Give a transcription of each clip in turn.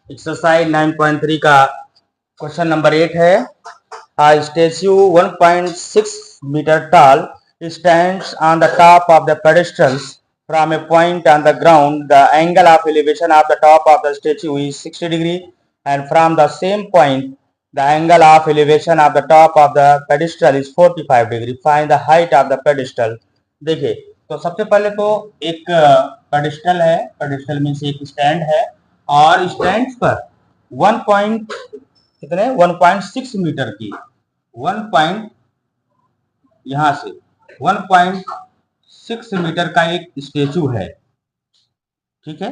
Exercise 9.3 का question number 8 है। Statue 1.6 metre tall stands on the top of the pedestals from a point on the ground. The angle of elevation of the top of the statue is 60 degree, and from the same point the angle of elevation of the top of the pedestal is 45 degree. Find the height of the pedestal. देखिए, तो सबसे पहले तो एक pedestal है, pedestal में से एक स्टैंड है और स्टैंड पर 1 पॉइंट कितने 1.6 मीटर की 1 पॉइंट यहां से 1.6 मीटर का एक स्टेचू है। ठीक है,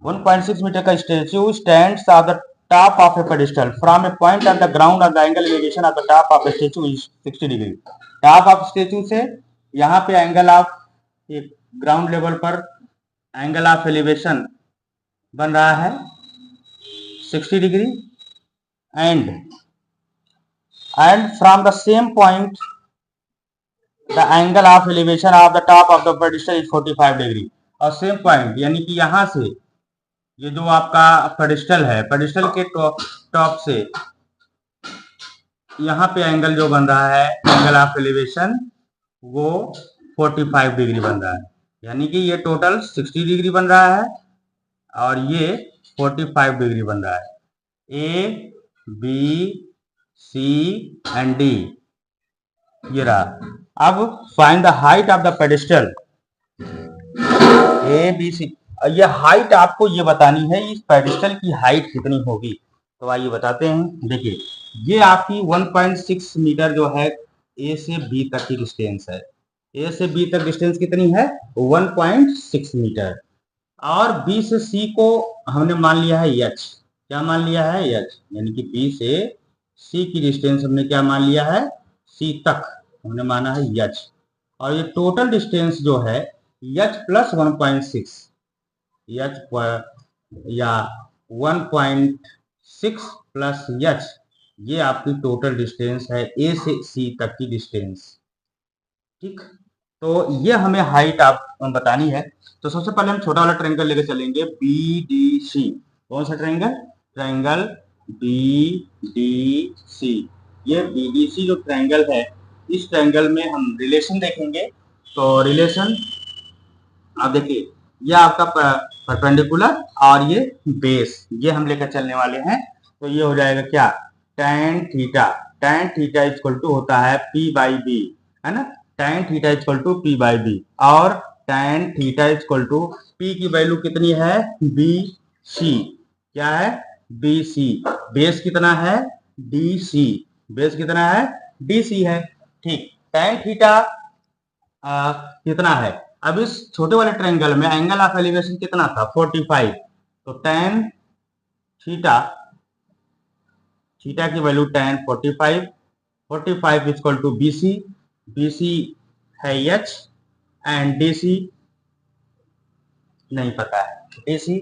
1.6 मीटर का statue stands on the top of A pedestal from a point on the ground on the angle elevation of the top of the statue is 60 degree. Top of statue से यहाँ पे angle of ground level पर angle of elevation बन रहा है 60 degree and from the same point the angle of elevation of the top of the pedestal is 45 degree. और same point यानी कि यहां से ये जो आपका पेडिस्टल है, पेडिस्टल के टॉप से यहाँ पे एंगल जो बन रहा है एंगल ऑफ एलिवेशन वो 45 डिग्री बन रहा है, यानी कि ये टोटल 60 डिग्री बन रहा है और ये 45 डिग्री बन रहा है। A B C and D ये रहा। अब find the height of the pedestal. A B C, ये हाइट आपको ये बतानी है, इस पेडिस्टल की हाइट कितनी होगी। तो आइए बताते हैं। देखिए, ये आपकी 1.6 मीटर जो है ए से बी तक की डिस्टेंस है। ए से बी तक डिस्टेंस कितनी है 1.6 मीटर और बी से सी को हमने मान लिया है एच। क्या मान लिया है एच, यानी कि बी से सी की डिस्टेंस हमने क्या मान लिया है सी तक हमने माना है एच। और ये टोटल डिस्टेंस जो है एच प्लस 1.6 एच या 1.6 प्लस एच, ये आपकी टोटल डिस्टेंस है ए से सी तक की डिस्टेंस। ठीक, तो ये हमें हाइट आप बतानी है। तो सबसे पहले हम छोटा वाला ट्रायंगल लेके चलेंगे बी डी सी। कौन सा triangle, triangle B D C. ये बी डी सी जो ट्रायंगल है, इस ट्रायंगल में हम रिलेशन देखेंगे। तो रिलेशन आप देखिए, ये आपका परपेंडिकुलर और ये बेस, ये हम लेकर चलने वाले हैं। तो ये हो जाएगा क्या, tan theta. tan theta equal to होता है P बाई बी, है ना। tan theta equal to P by B और tan theta equal to P की वैल्यू कितनी है बी सी। क्या है बी सी। बेस कितना है डी सी, बेस कितना है डी सी है। ठीक, tan थीटा कितना है। अब इस छोटे वाले ट्रायंगल में एंगल ऑफ एलिवेशन कितना था 45। तो tan थीटा, थीटा की value tan 45, 45 equal to B C, B C है एच एंड डी सी नहीं पता है डी सी।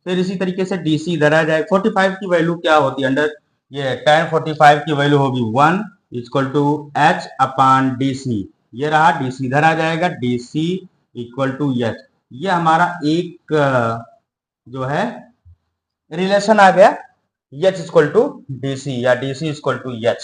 फिर इसी तरीके से डी सी इधर आ जाए। 45 की वैल्यू क्या होती है अंडर, ये tan 45 की वैल्यू होगी 1 equal to H upon D C. ये रहा डी सी इधर आ जाएगा, D C equal to H. ये हमारा एक जो है रिलेशन आ गया H equal to D C या D C equal to H.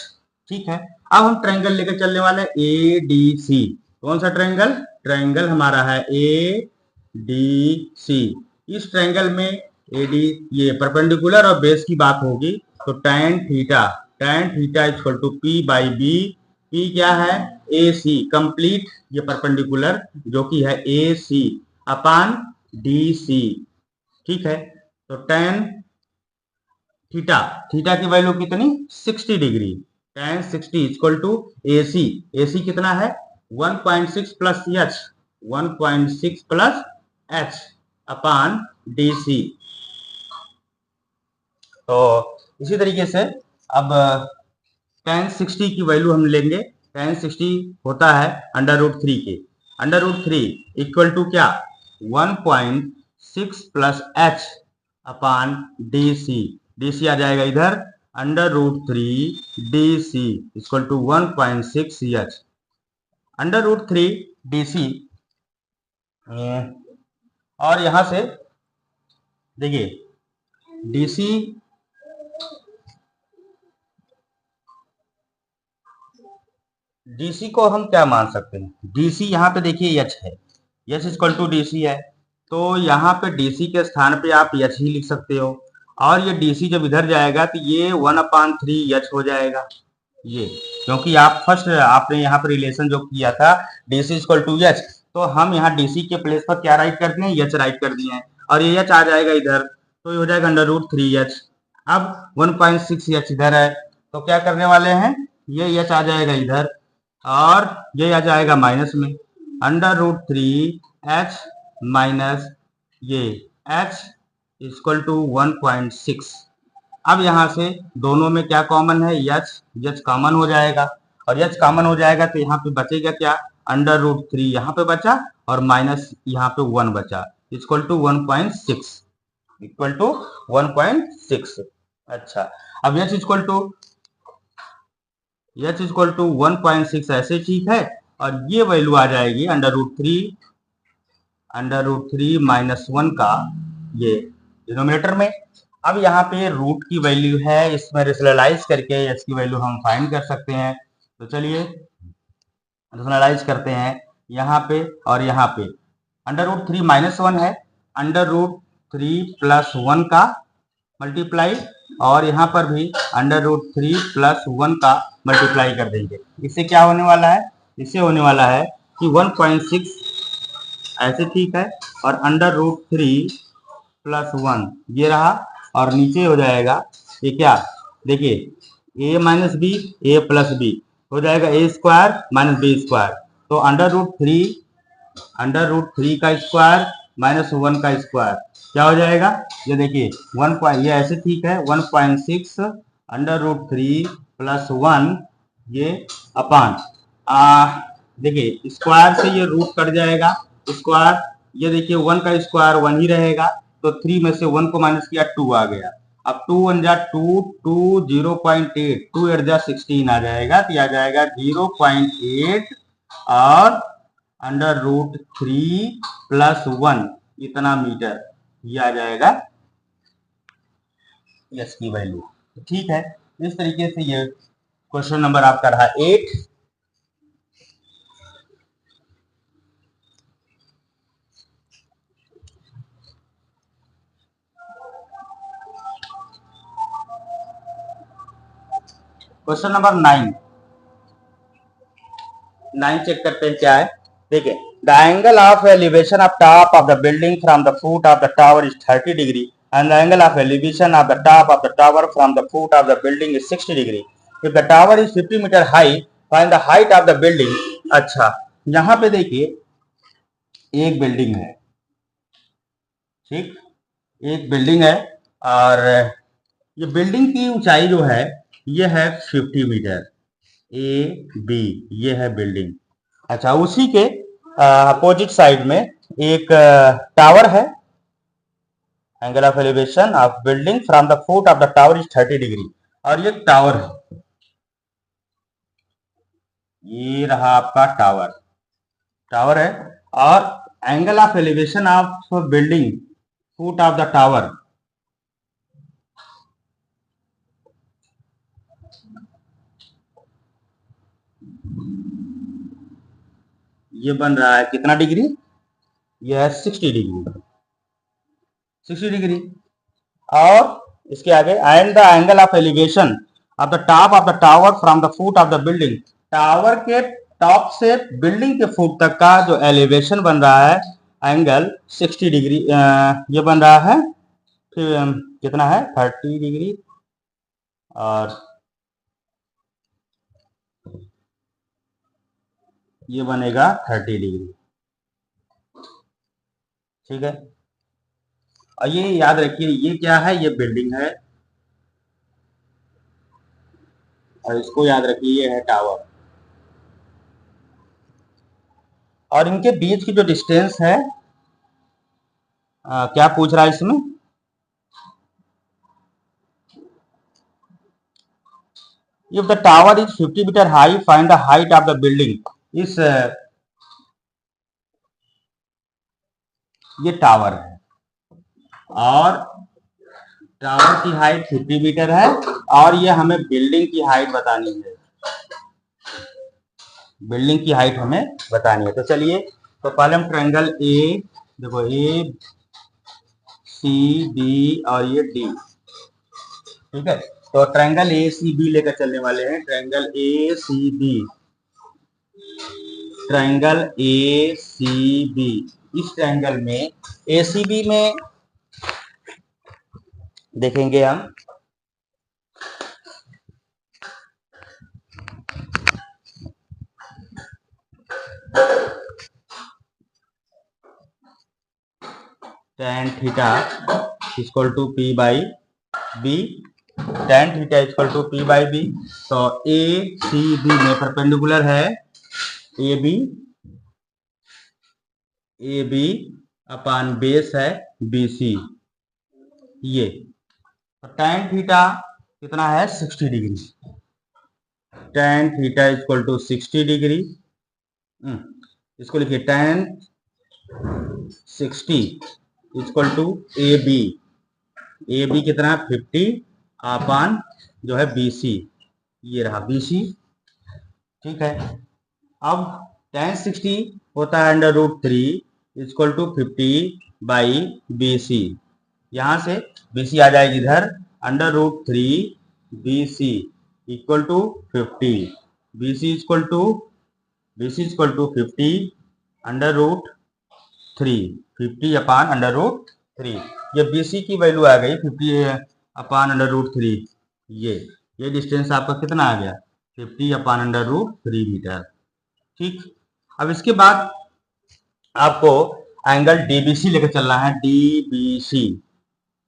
ठीक है, अब हम ट्रायंगल लेकर चलने वाले ए डी सी। कौन सा ट्रायंगल, ट्रायंगल हमारा है ए डी सी। इस ट्रायंगल में ए डी ये परपेंडिकुलर और बेस की बात होगी। तो tan theta, tan theta equal to P by B. P क्या है ए सी कंप्लीट, ये परपेंडिकुलर जो कि है ए सी अपान डी सी। ठीक है, तो tan थीटा, थीटा की वैल्यू कितनी 60 डिग्री। tan 60 इक्वल टू ए सी, ए सी कितना है 1.6 plus H, 1.6 plus H upon D सी। तो इसी तरीके से अब tan 60 की वैल्यू हम लेंगे। tan 60 होता है अंडर रूट 3 के, अंडर रूट 3 इक्वल टू क्या 1.6 plus H upon D C. D C आ जाएगा इधर, under root 3 D C equal to 1.6 H. Under root 3 D C और यहां से देखिए डीसी डीसी को हम क्या मान सकते हैं, डीसी यहाँ पे देखिए एच है, एच इक्वल टू डीसी है, तो यहाँ पे डीसी के स्थान पे आप एच ही लिख सकते हो, और ये डीसी जब इधर जाएगा तो ये 1/3 एच हो जाएगा ये, क्योंकि आप फर्स्ट आपने यहाँ पर रिलेशन जो किया था डीसी इक्वल टू एच, तो हम यहाँ डीसी के प्लेस पर क्या राइट कर दिए, एच राइट कर दिए हैं, और ये एच आ जाएगा इधर, तो ये हो जाएगा √3h। अब 1.6 एच इधर है, तो क्या करने वाले हैं, ये एच आ जाएगा इधर, और ये आ जाएगा माइनस में, √3h माइनस ये h इक्वल टू 1.6। अब यहाँ से दोनों में क्या कॉमन है, एच कॉमन हो जाएगा, और एच कॉमन हो जाएगा तो यहाँ पे बचेगा क्या, √3 यहाँ पे बचा, और माइनस यहाँ पे 1 बचा, इक्वल टू 1.6, इक्वल टू 1.6। अच्छा, अब एच इक्वल टू 1.6 ऐसे ठीक है, और ये वैल्यू आ जाएगी √3 माइनस 1 का ये डिनोमिनेटर में। अब यहाँ पे रूट की वैल्यू है, इसमें रेशनलाइज करके एच की वैल्यू हम फाइंड कर सकते हैं, तो चलिए रेशनलाइज करते हैं यहाँ पे और यहाँ पे। √3 माइनस 1 है, √3 प्लस 1 का मल्टीप्लाई, और यहाँ पर भी √3 प्लस 1 का मल्टीप्लाई कर देंगे। इससे क्या होने वाला है, इससे होने वाला है कि 1.6 ऐसे ठीक है, और √3 प्लस 1 ये रहा, और नीचे हो जाएगा ये क्या, देखिए a minus B, A plus B हो जाएगा, A square minus B square, तो √3 का स्क्वायर माइनस 1 का स्क्वायर क्या हो जाएगा, ये देखिए 1 ये ऐसे ठीक है, 1.6 √3 प्लस 1 ये अपान, देखिए स्क्वायर से ये रूट कट जाएगा, स्क्वायर ये देखिए 1 का स्क्वायर 1 ही रहेगा, तो 3 में से 1 को माइनस किया 2 आ गया, अब 2 1 जा 2, 2 0.8, 2 8 जा 16 आ जाएगा, तो आ जाएगा 0.8 और √3 प्लस 1 इतना मीटर, ये आ जाएगा एस की वैल्यू। ठीक है, इस तरीके से ये क्वेश्चन नंबर आपका रहा 8। क्वेश्चन नंबर 9 चेक करते हैं क्या है, देखिए the angle of elevation of top of the building from the foot of the tower is 30 degree and the angle of elevation of the top of the tower from the foot of the building is 60 degree. If the tower is 50 meter high, find the height of the building. अच्छा, यहाँ पे देखिए एक building है, ठीक, एक building है, और ये बिल्डिंग की ऊंचाई जो है ये है 50 मीटर, ए बी ये है बिल्डिंग। अच्छा, उसी के अपोजिट साइड में एक टावर है, angle of elevation of building from the foot of the tower is 30 degree, और ये टावर है, ये रहा आपका टावर, टावर है, और angle of elevation of building foot of the tower ये बन रहा है कितना डिग्री, ये है 60 डिग्री, 60 डिग्री। और इसके आगे and the angle of elevation of the top of the tower from the foot of the building, tower के टॉप से बिल्डिंग के फुट तक का जो एलिवेशन बन रहा है एंगल 60 डिग्री, ये बन रहा है कितना है 30 डिग्री, और ये बनेगा 30 डिग्री, ठीक है। और ये याद रखिए ये क्या है, ये बिल्डिंग है, और इसको याद रखिए ये है टावर, और इनके बीच की जो डिस्टेंस है क्या पूछ रहा है इसमें, if the tower is 50 metre high find the height of the building. इस ये टावर है, और टावर की हाइट 50 मीटर है और ये हमें बिल्डिंग की हाइट बतानी है। बिल्डिंग की हाइट हमें बतानी है। तो चलिए, तो पहले हम ट्रायंगल ए, देखो ए सी बी और ये डी, ठीक है। तो ट्रायंगल ए सी बी लेकर चलने वाले हैं। Triangle A C B, triangle A C B. इस ट्रायंगल में ए सी बी में देखेंगे हम tan theta equal to P by B, tan theta equal to P by B. तो ए सी बी में परपेंडिकुलर है ए बी अपान बेस है B C. ये tan थीटा कितना है 60 degree. tan theta equal to 60 degree. इसको लिखिए tan 60 equal to A B कितना 50 अपान जो है BC, ये रहा BC, ठीक है। अब tan 60 होता है √3 इक्वल टू 50 बाई BC। यहां से BC आ जाएगी इधर, √3 BC equal to 50, BC equal to 50 √3, 50 upon √3। ये BC की वैल्यू आ गई 50 अपान √3। ये डिस्टेंस आपका कितना आ गया 50 अपान √3 मीटर, ठीक। अब इसके बाद आपको एंगल DBC लेकर चलना है। DBC,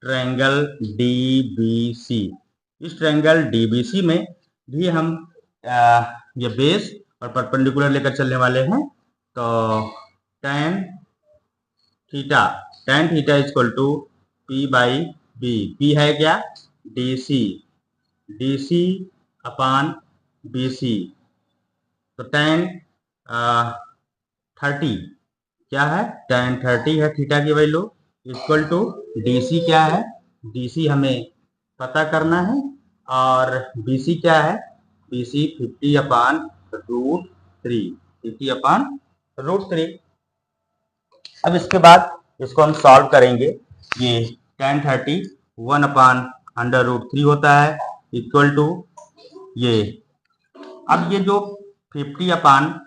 triangle DBC। इस ट्रायंगल DBC में भी हम ये बेस और परपेंडिकुलर लेकर चलने वाले हैं। तो tan theta equal to P by B, P है क्या DC अपान BC। तो tan 30 क्या है, tan 30 है थीटा की वैल्यू, इक्वल टू DC क्या है, DC हमें पता करना है, और BC क्या है, BC 50 अपान √3, 50 अपान √3। अब इसके बाद इसको हम सॉल्व करेंगे। ये tan 30 1 अपान √3 होता है इक्वल टू ये, अब ये जो 50 अपान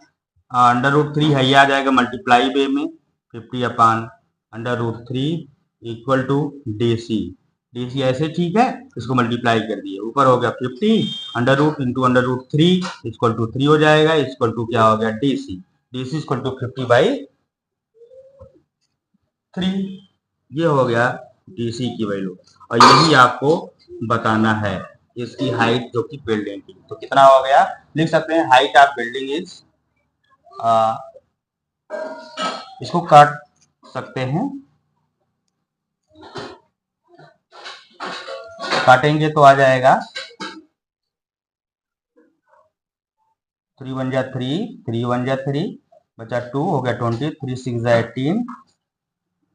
√3 है ये आ जाएगा मल्टीप्लाई वे में 50 upon √3 equal to DC। DC ऐसे ठीक है, इसको मल्टीप्लाई कर दिए, ऊपर हो गया 50 अंडर इंटू √3 इक्वल टू 3 हो जाएगा, इक्वल टू क्या हो गया DC इक्वल टू 50 बाई 3। ये हो गया DC की वैल्यू, और यही आपको बताना है इसकी हाइट जो कि बिल्डिंग की। तो कितना हो गया, लिख सकते हैं हाइट ऑफ बिल्डिंग इज, इसको काट सकते हैं, काटेंगे तो आ जाएगा 3 1 जा 3, 3 1 जा 3, बचा 2 हो गया 20, 3 6 जा 18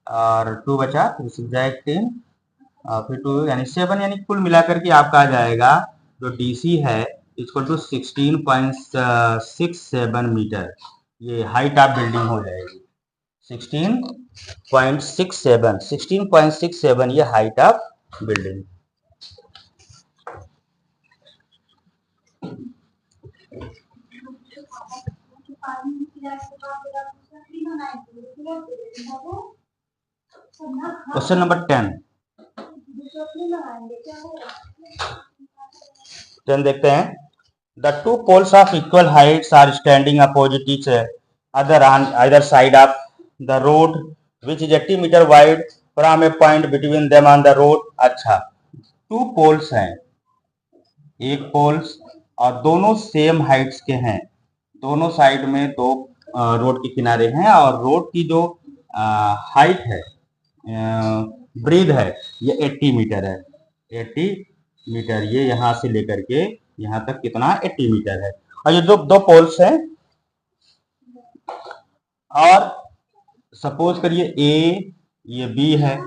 और 2 बचा 3 6 जा 18 और फिर 2 यानी 7, यानी कुल मिलाकर के आपका आ जाएगा जो DC है इक्वल टू 16.67 मीटर। ये हाइट ऑफ बिल्डिंग हो जाएगी 16.67 ये height of building. Question number 10 देखते हैं। The two poles of equal heights are standing opposite each other on either side of the road which is 80 metre wide from a point between them on the road. अच्छा, two poles हैं, एक poles और दोनों same Heights के हैं, दोनों side में दो रोड के किनारे हैं, और रोड की जो हाइट है ब्रीथ है ये 80 मीटर है, 80 मीटर, ये यहां से लेकर के यहां तक कितना 80 मीटर है। और ये दो पोल्स हैं, और सपोज करिए ए ये बी है,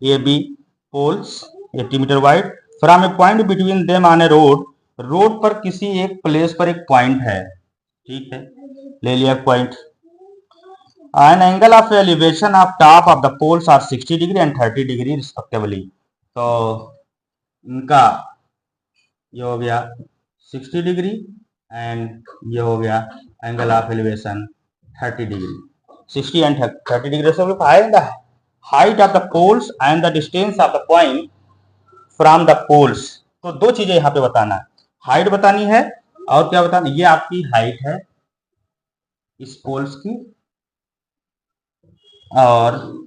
A B poles, 80 metre wide. From a point between them on a road, road पर किसी एक प्लेस पर एक पॉइंट है, ठीक है, ले लिया point. An angle of elevation of top of the poles are 60 degree and 30 degree respectively. तो इनका ये हो गया 60 डिग्री एंड ये हो गया angle of elevation 30 degree, 60 and 30 degree से find the height of the poles and the distance of the point from the poles. तो दो चीजें यहाँ पे बताना है, हाइट बतानी है और क्या बताना, ये आपकी हाइट है इस पोल्स की और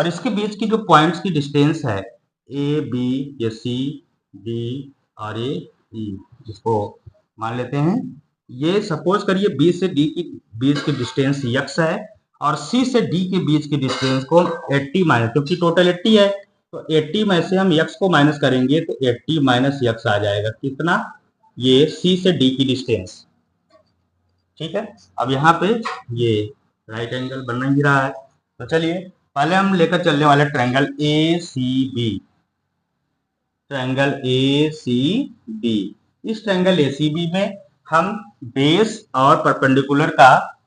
इसके बीच की जो पॉइंट्स की डिस्टेंस है ए बी या सी डी और ए ई, इसको मान लेते हैं। ये सपोज करिए बी से डी की बीच की डिस्टेंस यक्स है और सी से डी के बीच की डिस्टेंस को 80 माइनस, क्योंकि टोटल 80 है तो 80 में से हम यक्स को माइनस करेंगे तो 80 माइनस यक्स आ जाएगा कितना, ये सी से डी की डिस्टेंस, ठीक है। अब यहाँ पे ये राइट एंगल बन ही रहा है, तो चलिए पहले हम लेकर चलने वाले triangle A C B, triangle A C B. इस ट्रायंगल ए सी बी में हम बेस और परपेंडिकुलर का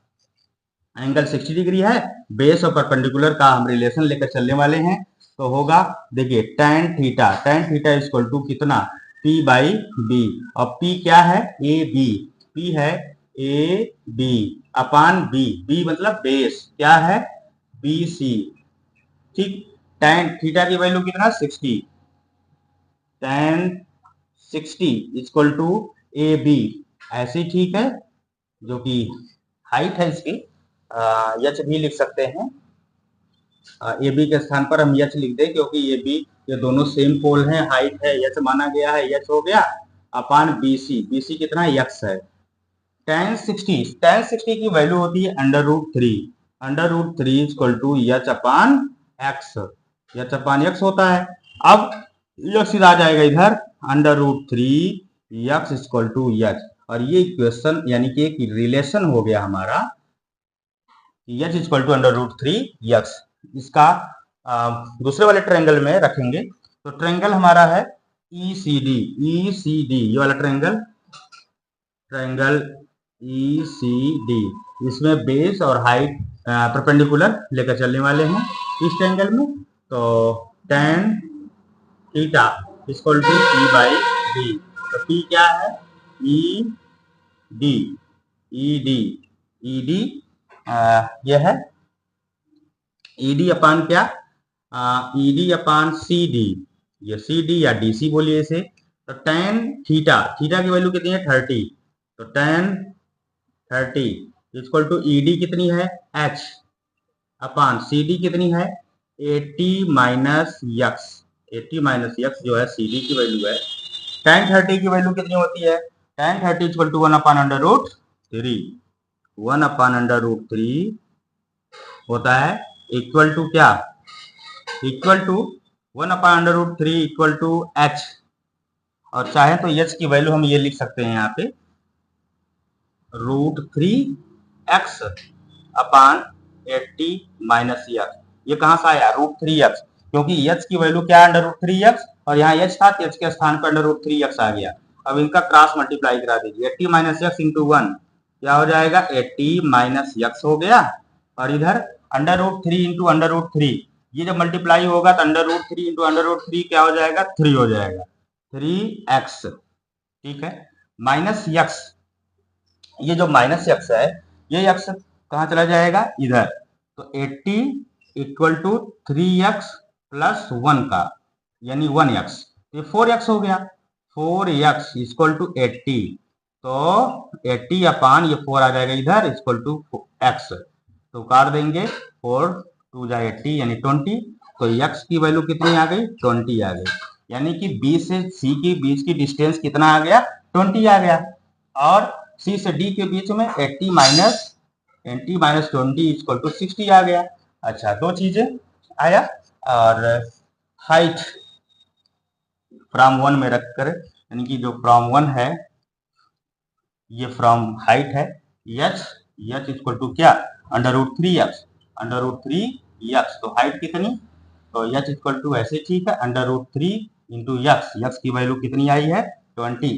एंगल 60 डिग्री है, बेस और परपेंडिकुलर का हम रिलेशन लेकर चलने वाले हैं। तो होगा देखिए tan theta, tan theta equal to कितना, P बाई बी, और P क्या है, ए बी, P है A B upon B, B मतलब बेस क्या है बी सी, ठीक। tan थीटा की वैल्यू कितना 60, tan 60 equal to A B, ऐसी ठीक है, जो कि हाइट है इसकी, यच भी लिख सकते हैं, ए बी के स्थान पर हम यच लिख दें क्योंकि ये बी ये दोनों सेम पोल हैं, हाइट है यच माना गया है, यच हो गया अपान बी सी, बी सी कितना यक्स है। tan 60 की वैल्यू होती है under root three equal to H upon X, H upon X होता है। अब यक्स आ जाएगा इधर under root three X equal to H, और ये इक्वेशन यानी कि एक रिलेशन हो गया हमारा H equal to under root three X. इसका दूसरे वाले ट्रायंगल में रखेंगे तो ट्रायंगल हमारा है ई सी डी, ये वाला triangle, triangle E C D, इसमें बेस और हाइट परपेंडिकुलर लेकर चलने वाले हैं इस ट्रायंगल में। तो tan theta equal to P by D, तो P क्या है E D, E D, E D यह है ई डी अपान क्या, ई डी अपान सी डी, ये सी डी या डी सी बोलिए इसे। तो tan थीटा, थीटा की वैल्यू कितनी है 30, तो tan 30 equal to E D कितनी है h अपान सी डी कितनी है 80 माइनस यक्स, 80 माइनस यक्स जो है सी डी की वैल्यू है। tan 30 की वैल्यू कितनी होती है, tan 30 equal to 1 upon under root 3, 1 upon under root 3 होता है इक्वल टू क्या, equal to 1 upon under root 3 equal to h, और चाहे तो h की वैल्यू हम ये लिख सकते हैं यहाँ पे √3x अपान 80 माइनस यक्स, ये कहां से आया √3x, क्योंकि h की वैल्यू क्या है अंडर √3x और यहाँ h था, h के स्थान पर अंडर √3x आ गया। अब इनका क्रॉस मल्टीप्लाई करा दीजिए, 80 माइनस यक्स इंटू 1 क्या हो जाएगा 80 माइनस यक्स हो गया, और इधर under root 3 into under root 3, ये जब मल्टीप्लाई होगा तो under root 3 into under root 3 क्या हो जाएगा 3 हो जाएगा, 3x, ठीक है। माइनस यक्स, ये जो माइनस यक्स है ये यक्स कहाँ चला जाएगा इधर, तो 80 इक्वल टू 3x प्लस 1 का यानी 1x, ये 4x हो गया, 4x इक्वल टू 80, तो 80 अपान ये 4 आ जाएगा इधर इक्वल टू x, तो काट देंगे 4 2 जा 80 यानी 20, तो x की वैल्यू कितनी आ गई 20 आ गई, यानी कि B से C के बीच की डिस्टेंस कितना आ गया 20 आ गया, और C से D के बीच में 80 माइनस 20 इक्वल टू 60 आ गया। अच्छा दो चीजें आया, और हाइट फ्रॉम 1 में रखकर, यानी कि जो फ्रॉम 1 है ये फ्रॉम हाइट है, h इक्वल टू क्या under root 3x, under root 3 x, तो हाइट कितनी, तो यच इक्वल टू ऐसे ठीक है √3 इंटू यक्स, यक्स की वैल्यू कितनी आई है 20।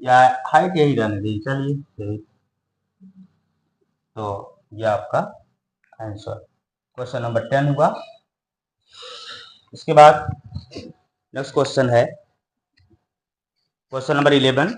या हाइट यही रहने दी, चलिए यही, तो यह आपका आंसर क्वेश्चन नंबर 10 हुआ। इसके बाद नेक्स्ट क्वेश्चन है क्वेश्चन नंबर 11।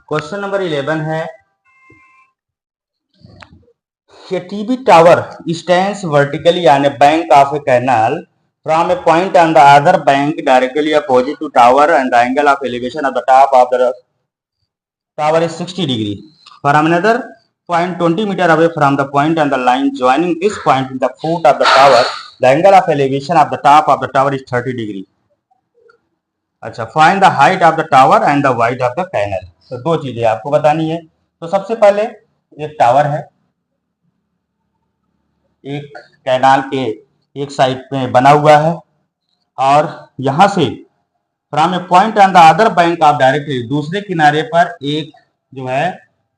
क्वेश्चन नंबर 11 है, a TV tower stands vertically on a bank of a canal from a point on the other bank directly opposite to tower, and the angle of elevation of the top of the tower is 60 degree. From another point 20 meter away from the point on the line joining this point in the foot of the tower, the angle of elevation of the top of the tower is 30 degree. अच्छा, find the height of the tower and the wide of the canal. तो दो चीजें आपको बतानी है। तो सबसे पहले एक टावर है, एक कैनाल के एक साइड में बना हुआ है, और यहां से from a point on the other bank of directly, दूसरे किनारे पर एक जो है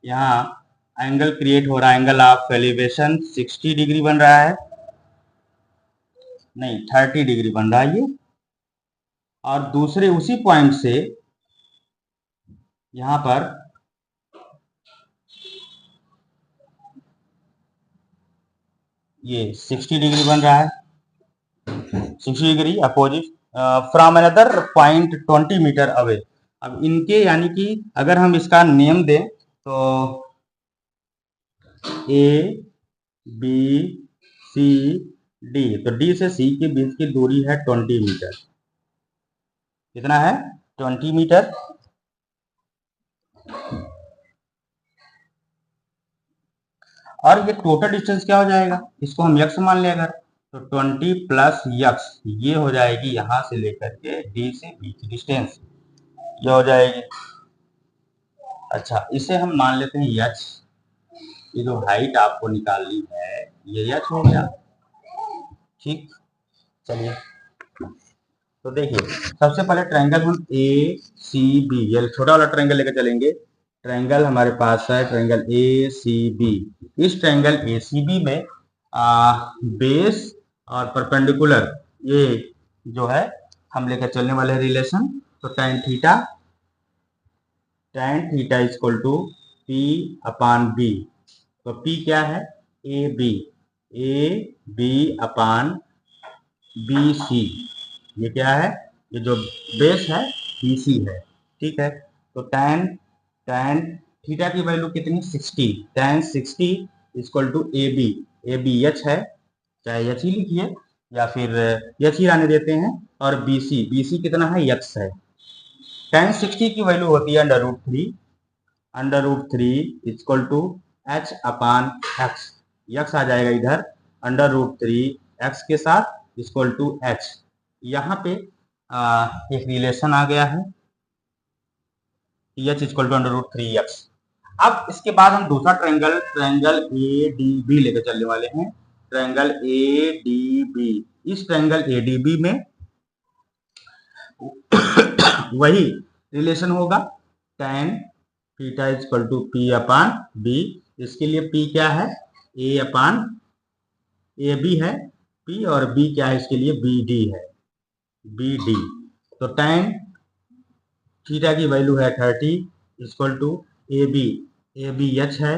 यहाँ एंगल क्रिएट हो रहा है, एंगल ऑफ एलिवेशन 60 डिग्री बन रहा है, नहीं 30 डिग्री बन रहा है ये, और दूसरे उसी पॉइंट से यहां पर ये 60 डिग्री बन रहा है, 60 degree opposite from another point 20 metre away. अब इनके यानी कि अगर हम इसका नेम दें तो ए बी सी डी, तो डी से सी के बीच की दूरी है 20 मीटर। कितना है 20 मीटर। और ये टोटल डिस्टेंस क्या हो जाएगा, इसको हम यक्स मान लें अगर, तो 20 प्लस यक्स ये हो जाएगी यहां से लेकर के डी से बी की डिस्टेंस, ये हो जाएगी। अच्छा, इसे हम मान लेते हैं यच, ये जो हाइट आपको निकालनी है ये यच हो गया, ठीक। चलिए, तो देखिए सबसे पहले ट्रायंगल हम ए सी बी, ये छोटा वाला ट्रायंगल लेकर चलेंगे। ट्रायंगल हमारे पास है ट्रायंगल ए सी बी। इस ट्रायंगल ए सी बी में बेस और परपेंडिकुलर ये जो है हम लेकर चलने वाले रिलेशन, तो tan theta equal to P upon B. तो पी क्या है, A B upon B C, ये क्या है, ये जो बेस है बी सी है, ठीक है। तो tan थीटा की वैल्यू कितनी 60, tan 60 equal to A B H है, चाहे एच ही लिखिए या फिर एच ही आने देते हैं, और बी सी कितना है यक्स है। tan 60 की वैल्यू होती है under root three equal to H upon X, X आ जाएगा इधर √3 एक्स के साथ इक्वल टू एच। यहाँ पे एक रिलेशन आ गया है एच इक्वल टू √3 एक्स। अब इसके बाद हम दूसरा ट्रायंगल ए डी बी लेकर चलने वाले हैं। ट्रायंगल ए डी बी, इस ट्रायंगल ए डी बी में वही रिलेशन होगा, tan theta equal to P upon B. इसके लिए पी क्या है, ए अपान ए बी है पी, और बी क्या है इसके लिए बी डी है, बी डी। तो tan थीटा की वैल्यू है 30 equal to A B H है,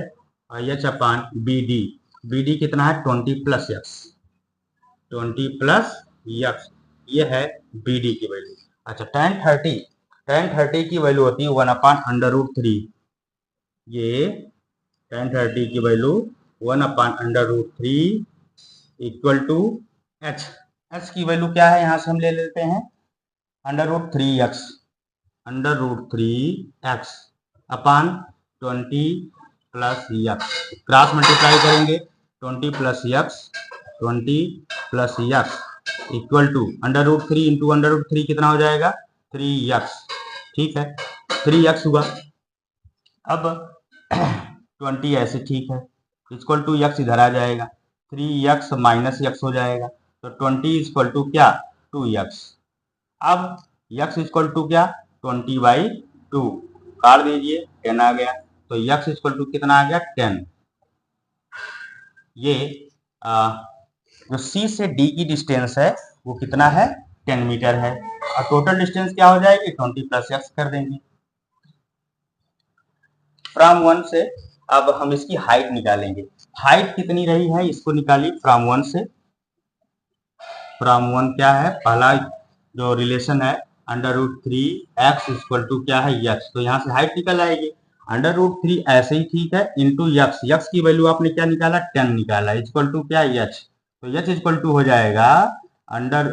और एच अपान बी डी कितना है 20 प्लस यक्स, 20 प्लस यक्स, ये है बी डी की वैल्यू। अच्छा, tan 30 की वैल्यू होती है 1 अपान √3, ये tan 30 की value 1 upon √3 equal to H. H की वैल्यू क्या है, यहां से हम ले लेते हैं √3 x, √3x upon 20 plus x. Cross multiply करेंगे 20 plus x equal to √3 into √3 कितना हो जाएगा 3x। ठीक है 3x हुआ। अब 20 ऐसे ठीक है इक्वल टू यक्स इधर आ जाएगा 3x माइनस यक्स हो जाएगा तो 20 इक्वल टू क्या 2x। अब x इक्वल टू क्या 20/2 काट दीजिए 10 आ गया तो x इक्वल टू कितना आ गया 10। ये जो C से D की डिस्टेंस है वो कितना है 10 मीटर है और टोटल डिस्टेंस क्या हो जाएगी 20 प्लस x कर देंगे। फ्रॉम 1 से अब हम इसकी हाइट निकालेंगे। हाइट कितनी रही है इसको निकालिए फ्रॉम 1 से। फ्रॉम 1 क्या है पहला जो रिलेशन है √3x इक्वल टू क्या है यक्स तो यहाँ से हाइट निकल आएगी। √3 ऐसे ही ठीक है इंटू यक्स। यक्स की वैल्यू आपने क्या निकाला 10 निकाला इक्वल टू क्या एच तो एच इक्वल टू हो जाएगा 10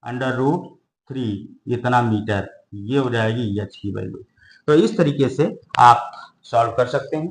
√3 इतना मीटर। ये हो जाएगी एच की वैल्यू। तो इस तरीके से आप सॉल्व कर सकते हैं।